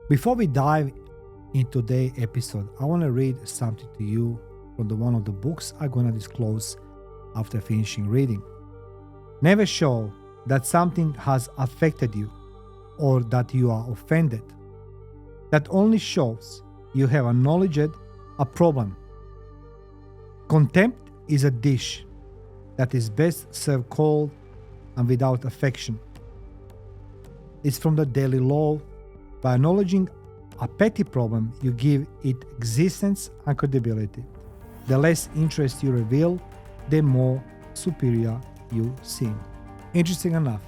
Before we dive into today's episode, I want to read something to you from one of the books I'm going to disclose after finishing reading. Never show that something has affected you or that you are offended. That only shows you have acknowledged a problem. Contempt is a dish that is best served cold and without affection. It's from the daily law. By acknowledging a petty problem, you give it existence and credibility. The less interest you reveal, the more superior you seem. Interesting enough,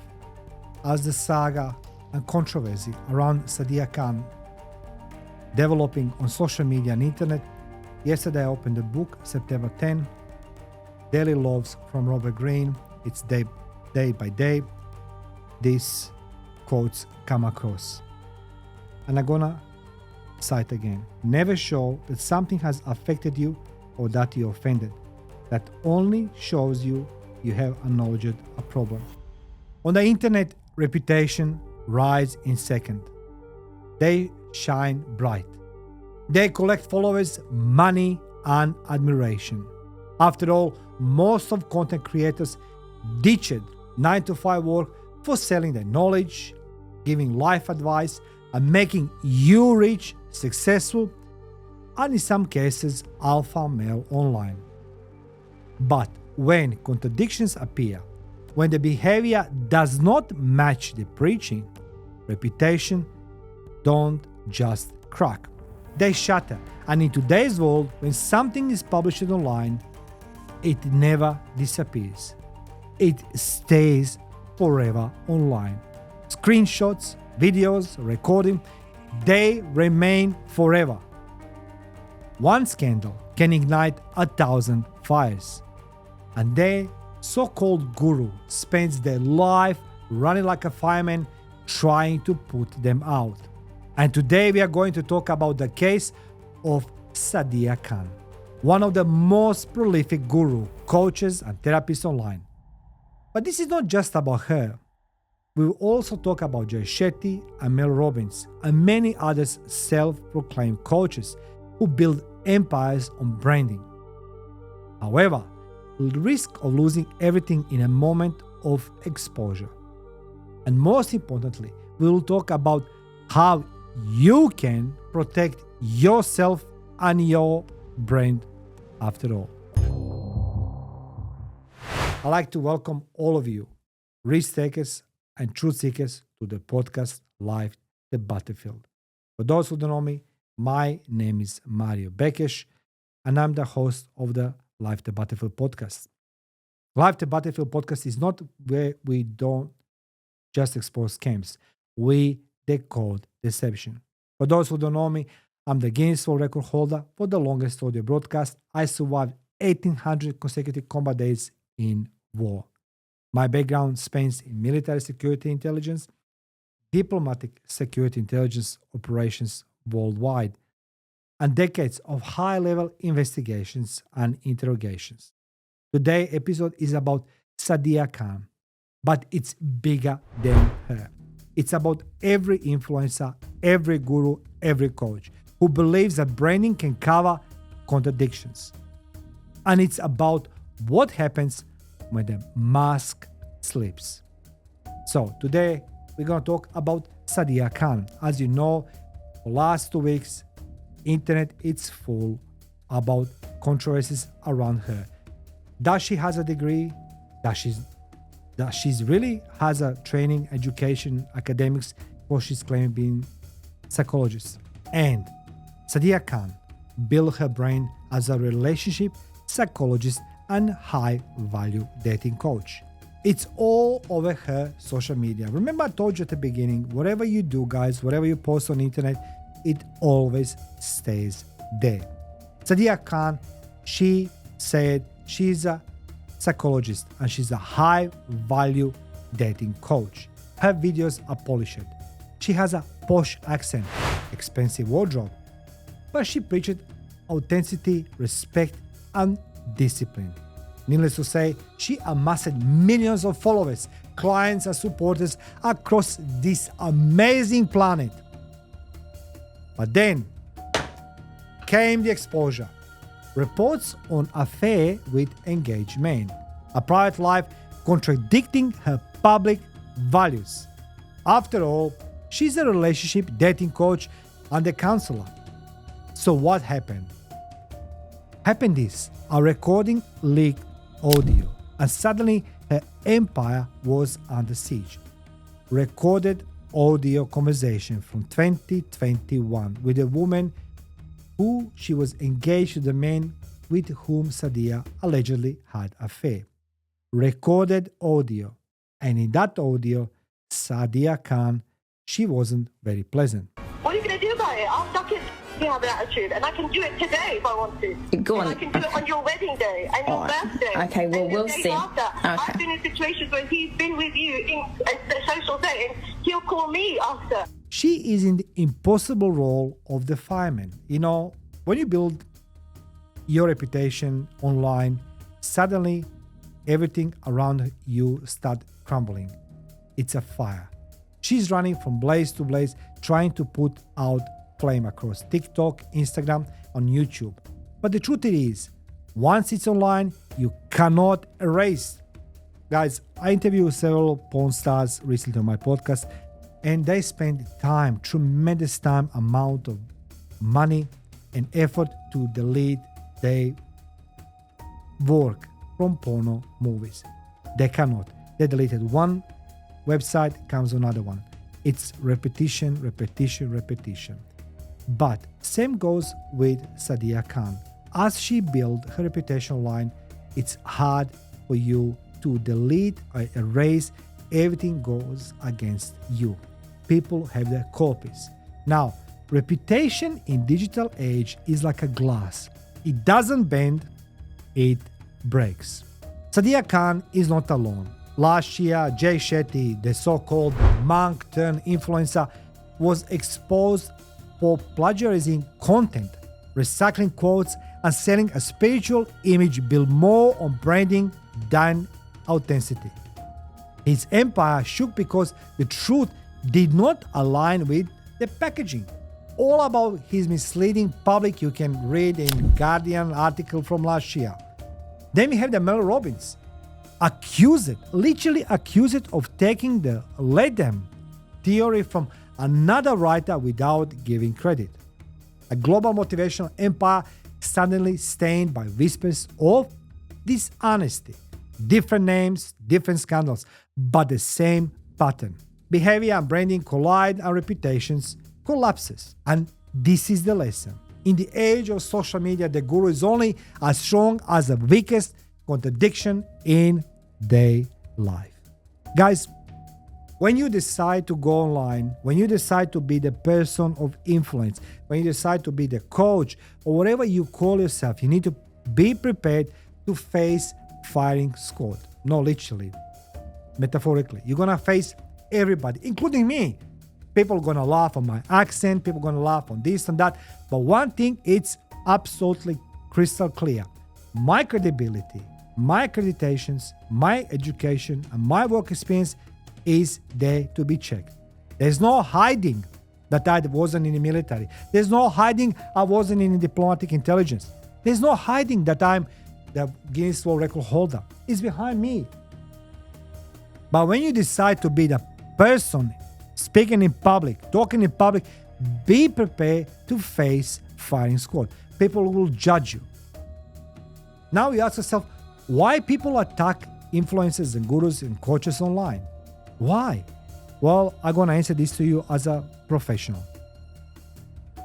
as the saga and controversy around Sadia Khan developing on social media and internet, yesterday I opened the book, September 10, Daily Loves from Robert Greene. It's day by day. These quotes come across. And I'm gonna cite again. Never show that something has affected you or that you're offended. That only shows you have acknowledged a problem. On the internet, reputation rise in second. They shine bright. They collect followers, money, and admiration. After all, most of content creators ditched 9-to-5 work for selling their knowledge, giving life advice, and making you rich, successful, and in some cases, alpha male online. But when contradictions appear, when the behavior does not match the preaching, reputation don't just crack. They shatter. And in today's world, when something is published online, it never disappears. It stays forever online. Screenshots, videos, recording, they remain forever. One scandal can ignite 1,000 fires. And their so-called guru spends their life running like a fireman trying to put them out. And today we are going to talk about the case of Sadia Khan, one of the most prolific guru, coaches, and therapists online. But this is not just about her. We will also talk about Jay Shetty and Mel Robbins and many others self-proclaimed coaches who build empires on branding. However, the risk of losing everything in a moment of exposure. And most importantly, we will talk about how you can protect yourself and your brand after all. I'd like to welcome all of you, risk takers and truth seekers, to the podcast Life the Battlefield. For those who don't know me, my name is Mario Bekes, and I'm the host of the Life the Battlefield podcast. Life the Battlefield podcast is not where we don't just expose scams. We decode deception. For those who don't know me, I'm the Guinness World Record holder for the longest audio broadcast. I survived 1,800 consecutive combat days in war. My background spans in military security intelligence, diplomatic security intelligence operations worldwide, and decades of high-level investigations and interrogations. Today's episode is about Sadia Khan, but it's bigger than her. It's about every influencer, every guru, every coach who believes that branding can cover contradictions. And it's about what happens when the mask slips. So today we're going to talk about Sadia Khan. As you know, for the last 2 weeks, internet is full about controversies around her. Does she has a degree? Does she's really has a training, education, academics, or she's claiming being psychologist? And Sadia Khan built her brain as a relationship psychologist and high-value dating coach. It's all over her social media. Remember I told you at the beginning, whatever you do, guys, whatever you post on the internet, it always stays there. Sadia Khan, she said she's a psychologist and she's a high-value dating coach. Her videos are polished. She has a posh accent, expensive wardrobe, but she preached authenticity, respect, and discipline. Needless to say, she amassed millions of followers, clients, and supporters across this amazing planet. But then came the exposure. Reports on affair with engaged men. A private life contradicting her public values. After all, she's a relationship dating coach and a counselor. So what happened? Happened this, a recording leaked audio, and suddenly her empire was under siege. Recorded audio conversation from 2021 with a woman who she was engaged to the man with whom Sadia allegedly had an affair. Recorded audio, and in that audio, Sadia Khan, she wasn't very pleasant. What are you going to do about it? I'll suck it. You have an attitude, and I can do it today if I want to. Go on. And I can do it on your wedding day and your birthday. Okay, well, and we'll the day see. After. Okay. I've been in situations where he's been with you in a social setting. He'll call me after. She is in the impossible role of the fireman. You know, when you build your reputation online, suddenly everything around you start crumbling. It's a fire. She's running from blaze to blaze, trying to put out flame across TikTok, Instagram, on YouTube. But the truth is, once it's online, you cannot erase. Guys, I interviewed several porn stars recently on my podcast, and they spend time, tremendous time, amount of money and effort to delete their work from porno movies. They cannot. They deleted one website, comes another one. It's repetition. But same goes with Sadia Khan. As she built her reputation online, it's hard for you to delete or erase. Everything goes against you. People have their copies. Now, reputation in digital age is like a glass. It doesn't bend, it breaks. Sadia Khan is not alone. Last year, Jay Shetty, the so-called monk-turned-influencer, was exposed for plagiarizing content, recycling quotes, and selling a spiritual image built more on branding than authenticity. His empire shook because the truth did not align with the packaging. All about his misleading public you can read in Guardian article from last year. Then we have the Mel Robbins, literally accused of taking the let them theory from another writer without giving credit. A global motivational empire suddenly stained by whispers of dishonesty. Different names, different scandals, but the same pattern. Behavior and branding collide and reputations collapses. And this is the lesson. In the age of social media, the guru is only as strong as the weakest contradiction in their life. Guys, when you decide to go online, when you decide to be the person of influence, when you decide to be the coach or whatever you call yourself, you need to be prepared to face firing squad. No, literally, metaphorically. You're going to face everybody, including me. People are going to laugh on my accent. People are going to laugh on this and that. But one thing, it's absolutely crystal clear. My credibility, my accreditations, my education, and my work experience is there to be checked. There's no hiding that I wasn't in the military. There's no hiding I wasn't in diplomatic intelligence. There's no hiding that I'm the Guinness World Record holder. It's behind me. But when you decide to be the person speaking in public, talking in public, be prepared to face firing squad. People will judge you. Now you ask yourself, why people attack influencers and gurus and coaches online? Why? Well, I'm going to answer this to you as a professional.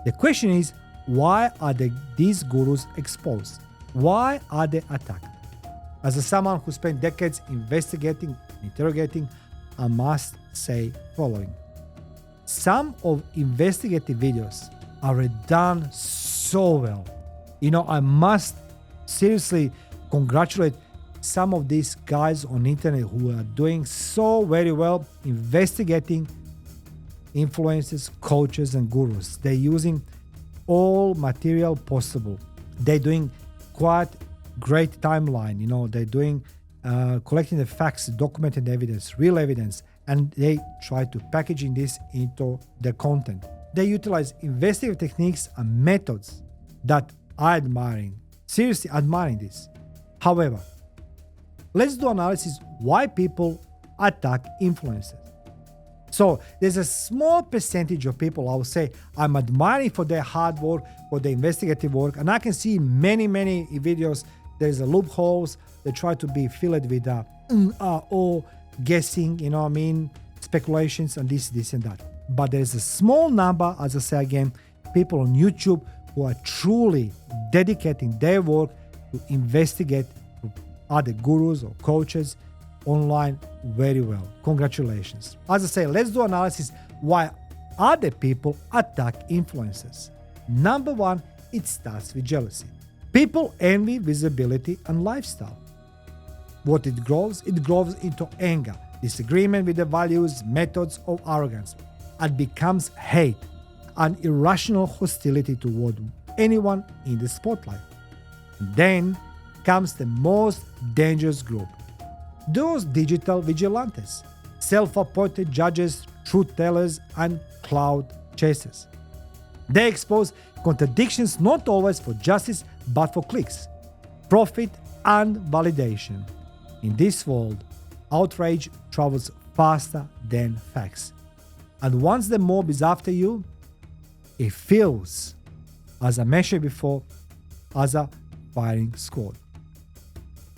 The question is, why are these gurus exposed? Why are they attacked? As someone who spent decades investigating, interrogating, I must say following. Some of investigative videos are done so well. You know, I must seriously congratulate some of these guys on internet who are doing so very well investigating influencers, coaches, and gurus. They're using all material possible. They're doing quite great timeline. You know, they're doing collecting the facts, documented evidence, real evidence, and they try to packaging this into the content. They utilize investigative techniques and methods that I admiring. Seriously admiring this. However, let's do analysis why people attack influencers. So there's a small percentage of people I would say I'm admiring for their hard work, for their investigative work, and I can see many videos. There's a loopholes. They try to be filled with guessing, you know what I mean, speculations and this and that. But there's a small number, as I say again, people on YouTube who are truly dedicating their work to investigate other gurus or coaches online very well. Congratulations. As I say, let's do analysis why other people attack influencers. Number one, it starts with jealousy. People envy visibility and lifestyle. What it grows into anger, disagreement with the values, methods of arrogance, and becomes hate and irrational hostility toward anyone in the spotlight. And then comes the most dangerous group, those digital vigilantes, self-appointed judges, truth tellers, and cloud chasers. They expose contradictions not always for justice but for clicks, profit, and validation. In this world, outrage travels faster than facts. And once the mob is after you, it feels, as I mentioned before, as a firing squad.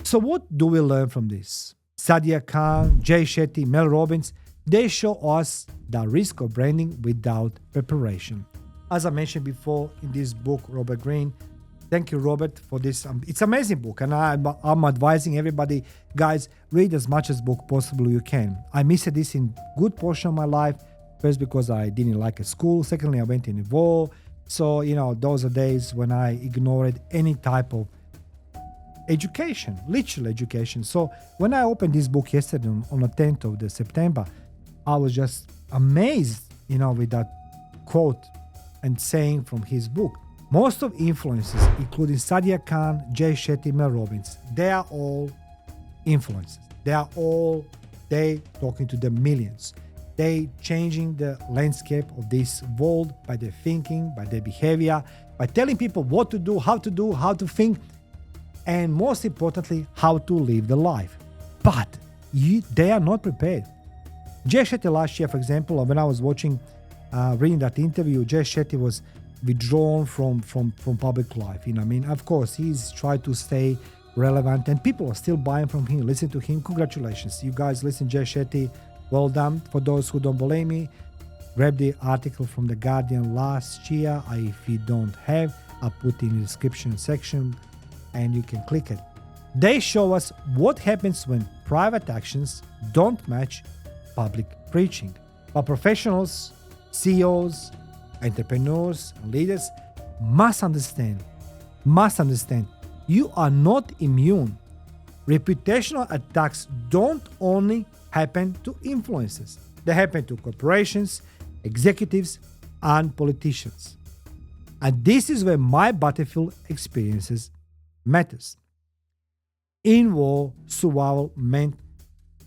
So what do we learn from this? Sadia Khan, Jay Shetty, Mel Robbins, they show us the risk of branding without preparation. As I mentioned before in this book, Robert Greene, thank you, Robert, for this. It's an amazing book, and I'm advising everybody, guys, read as much as book possible you can. I missed this in good portion of my life, first because I didn't like school, secondly I went in a war. So, those are days when I ignored any type of education, literal education. So when I opened this book yesterday on the 10th of September, I was just amazed, with that quote and saying from his book. Most of influencers, including Sadia Khan, Jay Shetty, Mel Robbins, they are all influencers. They talking to the millions. They changing the landscape of this world by their thinking, by their behavior, by telling people what to do, how to think, and most importantly, how to live the life. But they are not prepared. Jay Shetty last year, for example, when I was reading that interview, Jay Shetty was withdrawn from public life. Of course, he's tried to stay relevant and people are still buying from him, listen to him. Congratulations. You guys listen, Jay Shetty. Well done. For those who don't believe me, grab the article from The Guardian last year. If you don't have, I'll put in the description section and you can click it. They show us what happens when private actions don't match public preaching. But professionals, CEOs, entrepreneurs, and leaders must understand, you are not immune. Reputational attacks don't only happen to influencers. They happen to corporations, executives, and politicians. And this is where my battlefield experiences matters. In war, survival meant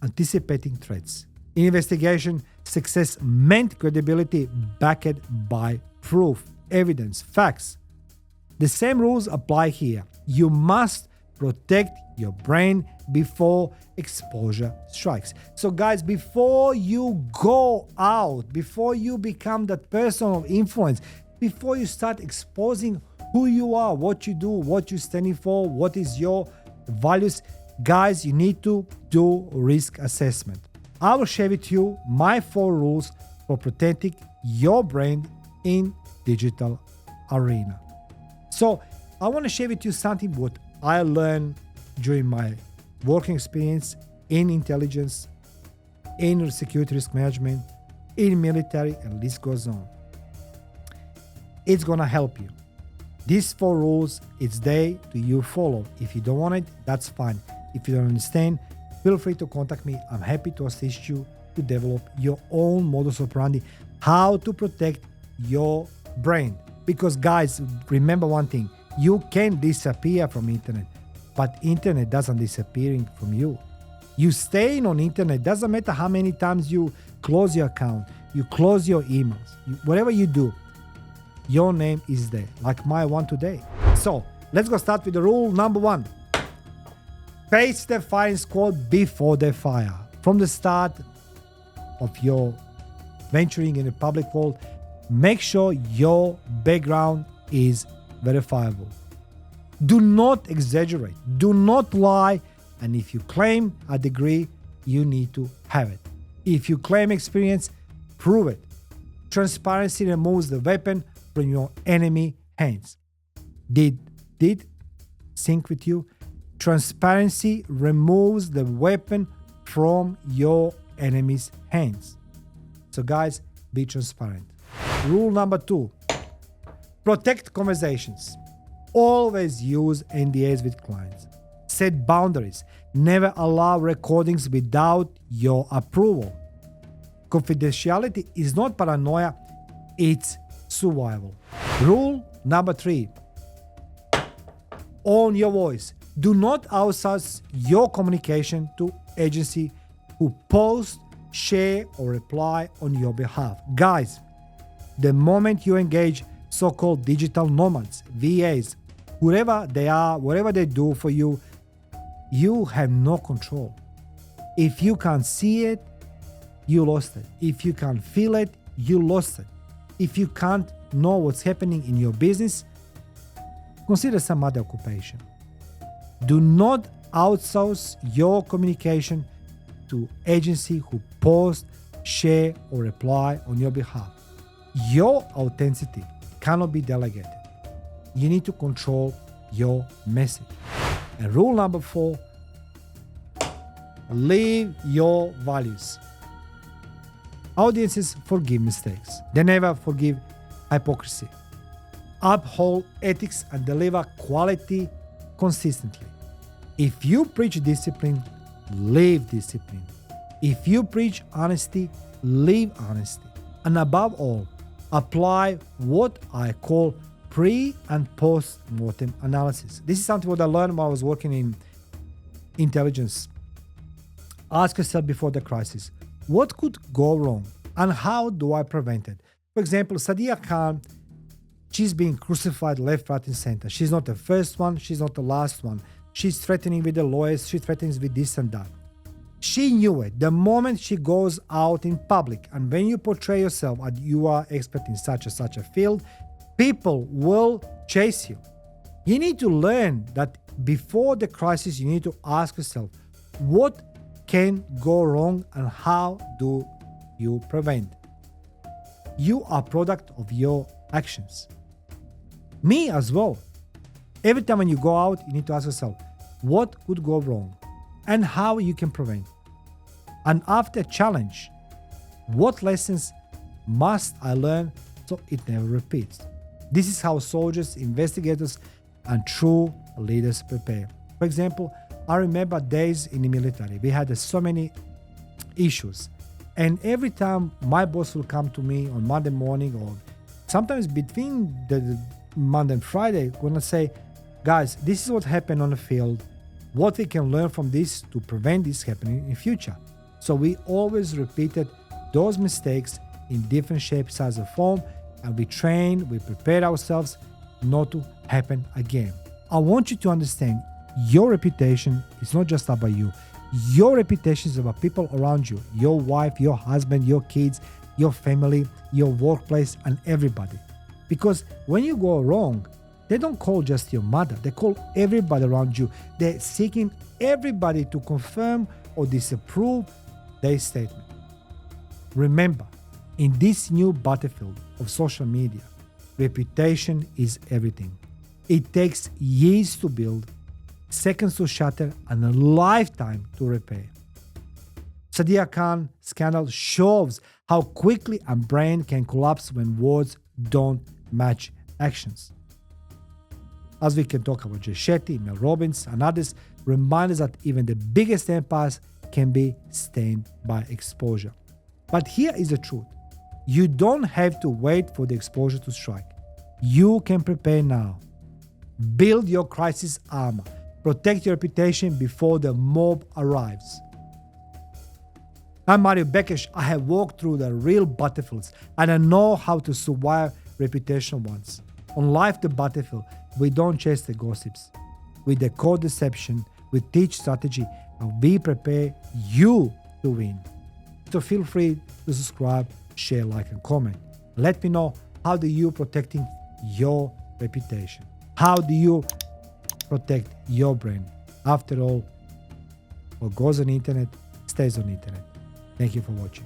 anticipating threats. In investigation, success meant credibility backed by proof, evidence, facts. The same rules apply here. You must protect your brain before exposure strikes. So guys, before you go out, before you become that person of influence, before you start exposing who you are, what you do, what you're standing for, what is your values, guys, you need to do risk assessment. I will share with you my 4 rules for protecting your brand in digital arena. So I want to share with you something what I learned during my working experience in intelligence, in security risk management, in military, and list goes on. It's gonna help you. These 4 rules, it's there to you follow. If you don't want it, that's fine. If you don't understand, feel free to contact me. I'm happy to assist you to develop your own modus operandi, how to protect your brand. Because guys, remember one thing, you can disappear from internet, but internet doesn't disappearing from you. You staying on internet, doesn't matter how many times you close your account, you close your emails, whatever you do, your name is there, like my one today. So let's go start with the rule number 1. Face the firing squad before they fire. From the start of your venturing in the public world, make sure your background is verifiable. Do not exaggerate. Do not lie. And if you claim a degree, you need to have it. If you claim experience, prove it. Transparency removes the weapon from your enemy hands. Did sync with you? Transparency removes the weapon from your enemy's hands. So guys, be transparent. Rule number 2, protect conversations. Always use NDAs with clients. Set boundaries. Never allow recordings without your approval. Confidentiality is not paranoia, it's survival. Rule number 3, own your voice. Do not outsource your communication to agency who post, share, or reply on your behalf. Guys, the moment you engage so-called digital nomads, VAs, whoever they are, whatever they do for you, you have no control. If you can't see it, you lost it. If you can't feel it, you lost it. If you can't know what's happening in your business, consider some other occupation. Do not outsource your communication to agency who post, share, or reply on your behalf. Your authenticity cannot be delegated. You need to control your message. And rule number 4, live your values. Audiences forgive mistakes. They never forgive hypocrisy. Uphold ethics and deliver quality consistently. If you preach discipline, live discipline. If you preach honesty, live honesty. And above all, apply what I call pre and post-mortem analysis. This is something what I learned when I was working in intelligence. Ask yourself before the crisis, what could go wrong and how do I prevent it? For example, Sadia Khan, she's being crucified left, right, and center. She's not the first one. She's not the last one. She's threatening with the lawyers. She threatens with this and that. She knew it. The moment she goes out in public, and when you portray yourself as you are expert in such a field, people will chase you. You need to learn that before the crisis, you need to ask yourself, what can go wrong and how do you prevent? You are product of your actions. Me as well. Every time when you go out, you need to ask yourself, what could go wrong and how you can prevent? And after challenge, what lessons must I learn so it never repeats? This is how soldiers, investigators, and true leaders prepare. For example, I remember days in the military. We had so many issues. And every time my boss will come to me on Monday morning or sometimes between the Monday and Friday, gonna say, guys, this is what happened on the field. What we can learn from this to prevent this happening in the future. So we always repeated those mistakes in different shapes, size, and form, and we train, we prepare ourselves not to happen again. I want you to understand your reputation is not just about you. Your reputation is about people around you, your wife, your husband, your kids, your family, your workplace, and everybody. Because when you go wrong, they don't call just your mother, they call everybody around you. They're seeking everybody to confirm or disapprove their statement. Remember, in this new battlefield of social media, reputation is everything. It takes years to build, seconds to shatter, and a lifetime to repair. Sadia Khan scandal shows how quickly a brand can collapse when words don't match actions. As we can talk about Jay Shetty, Mel Robbins, and others, remind us that even the biggest empires can be stained by exposure. But here is the truth. You don't have to wait for the exposure to strike. You can prepare now. Build your crisis armor. Protect your reputation before the mob arrives. I'm Mario Bekes. I have walked through the real battlefields and I know how to survive reputational ones. On Life the Battlefield, we don't chase the gossips. We decode deception, we teach strategy, and we prepare you to win. So feel free to subscribe, share, like, and comment. Let me know, how do you protecting your reputation? How do you protect your brand? After all, what goes on the internet stays on the internet. Thank you for watching.